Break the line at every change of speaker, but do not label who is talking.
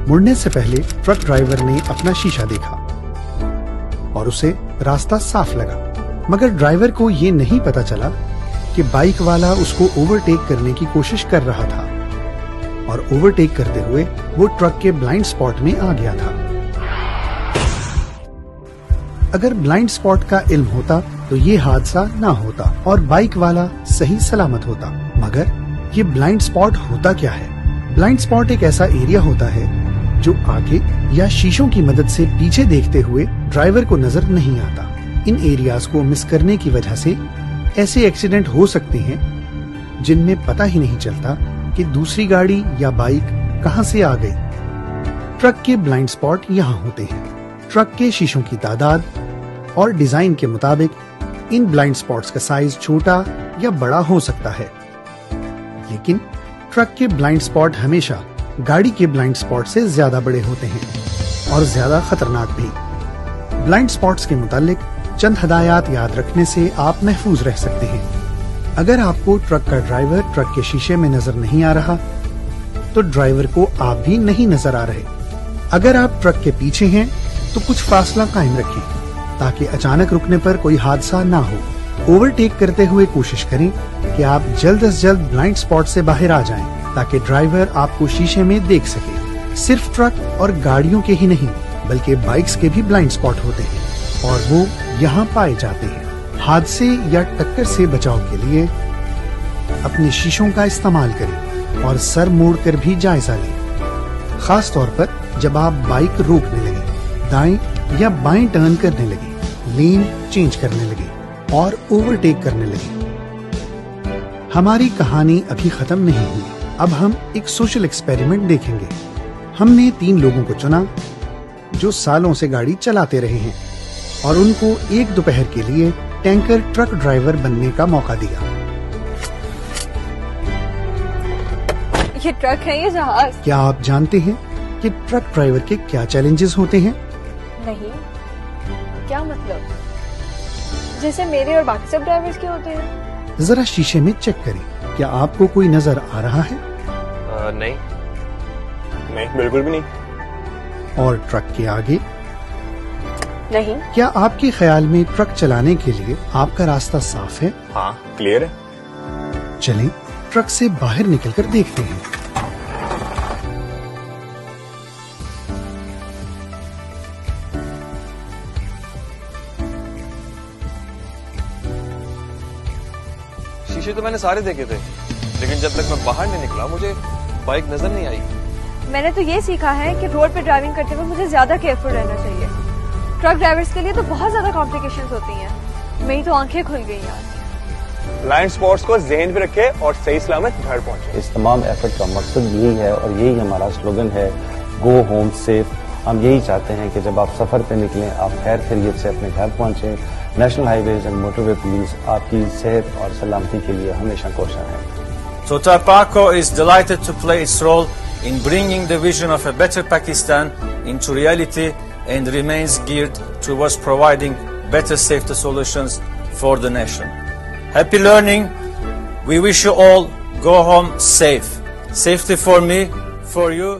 مڑنے سے پہلے truck driver نے اپنا شیشہ دیکھا اور اسے راستہ صاف لگا، مگر ڈرائیور کو یہ نہیں پتا چلا کہ بائک والا اس کو اوورٹیک کرنے کی کوشش کر رہا تھا، اور اوورٹیک کرتے ہوئے وہ ٹرک کے بلائنڈ سپاٹ میں آ گیا تھا۔ اگر بلائنڈ سپاٹ کا علم ہوتا تو یہ حادثہ نہ ہوتا اور بائک والا صحیح سلامت ہوتا۔ مگر یہ بلائنڈ سپاٹ ہوتا کیا ہے؟ بلائنڈ سپاٹ ایک ایسا ایریا ہوتا ہے جو آگے یا شیشوں کی مدد سے پیچھے دیکھتے ہوئے ڈرائیور کو نظر نہیں آتا۔ ان ایریاز کو مس کرنے کی وجہ سے ایسے ایکسیڈنٹ ہو سکتے ہیں جن میں پتہ ہی نہیں چلتا کہ دوسری گاڑی یا بائک کہاں سے آ گئی۔ ٹرک کے بلائنڈ سپاٹ یہاں ہوتے ہیں۔ ٹرک کے شیشوں کی تعداد اور ڈیزائن کے مطابق ان بلائنڈ سپاٹس کا سائز چھوٹا یا بڑا ہو سکتا ہے، لیکن ٹرک کے بلائنڈ سپاٹ ہمیشہ گاڑی کے بلائنڈ سپاٹ سے زیادہ بڑے ہوتے ہیں اور زیادہ خطرناک بھی۔ بلائنڈ سپاٹس کے متعلق چند ہدایات یاد رکھنے سے آپ محفوظ رہ سکتے ہیں۔ اگر آپ کو ٹرک کا ڈرائیور ٹرک کے شیشے میں نظر نہیں آ رہا تو ڈرائیور کو آپ بھی نہیں نظر آ رہے۔ اگر آپ ٹرک کے پیچھے ہیں تو کچھ فاصلہ قائم رکھیں تاکہ اچانک رکنے پر کوئی حادثہ نہ ہو۔ اوورٹیک کرتے ہوئے کوشش کریں کہ آپ جلد از جلد بلائنڈ سپاٹ سے باہر آ جائیں تاکہ ڈرائیور آپ کو شیشے میں دیکھ سکے۔ صرف ٹرک اور گاڑیوں کے ہی نہیں بلکہ بائکس کے بھی بلائنڈ سپاٹ ہوتے ہیں اور وہ یہاں پائے جاتے ہیں۔ حادثے یا ٹکر سے بچاؤ کے لیے اپنے شیشوں کا استعمال کریں اور سر موڑ کر بھی جائزہ لیں، خاص طور پر جب آپ بائک روکنے لگیں، دائیں یا بائیں ٹرن کرنے لگے، لین چینج کرنے لگے اور اوورٹیک کرنے لگے۔ ہماری کہانی ابھی ختم نہیں ہوئی۔ اب ہم ایک سوشل ایکسپیریمنٹ دیکھیں گے۔ ہم نے 3 لوگوں کو چنا جو سالوں سے گاڑی چلاتے رہے ہیں اور ان کو ایک دوپہر کے لیے ٹینکر ٹرک ڈرائیور بننے کا موقع دیا۔
یہ ٹرک ہے، یہ جہاز؟
کیا آپ جانتے ہیں کہ ٹرک ڈرائیور کے کیا چیلنجز ہوتے ہیں؟
نہیں، کیا مطلب؟ جیسے میرے اور باقی سب ڈرائیورز کے ہوتے ہیں؟
ذرا شیشے میں چیک کریں، کیا آپ کو کوئی نظر آ رہا ہے؟
نہیں، بالکل بھی نہیں۔
اور ٹرک کے آگے؟
نہیں۔
کیا آپ کے خیال میں ٹرک چلانے کے لیے آپ کا راستہ صاف ہے؟
ہاں، کلیئر ہے۔
چلیں ٹرک سے باہر نکل کر دیکھتے ہیں۔
شیشے تو میں نے سارے دیکھے تھے، لیکن جب تک میں باہر نہیں نکلا مجھے بائک نظر نہیں آئی۔
میں نے تو یہ سیکھا ہے کہ روڈ پہ ڈرائیونگ کرتے ہوئے مجھے زیادہ کیئرفل رہنا چاہیے۔ ٹرک ڈرائیورز کے لیے تو بہت زیادہ کمپلیکیشنز ہوتی ہیں۔ میری تو آنکھیں کھل گئی یار۔
بلائنڈ سپاٹس کو ذہن پہ رکھے اور صحیح سلامت گھر پہنچے۔
اس تمام ایفرٹ کا مقصد یہی ہے اور یہی ہمارا سلوگن ہے، گو ہوم سیف۔ ہم یہی چاہتے ہیں کہ جب آپ سفر پہ نکلیں آپ خیر خیریت سے اپنے گھر پہنچیں۔ National highways and motorway police آپ کی صحت اور سلامتی کے لیے ہمیشہ کوشاں ہے۔
Total Paco is delighted to play its role in bringing the vision of a better Pakistan into reality and remains geared towards providing better safety solutions for the nation. Happy learning. We wish you all go home safe. Safety for me, for you.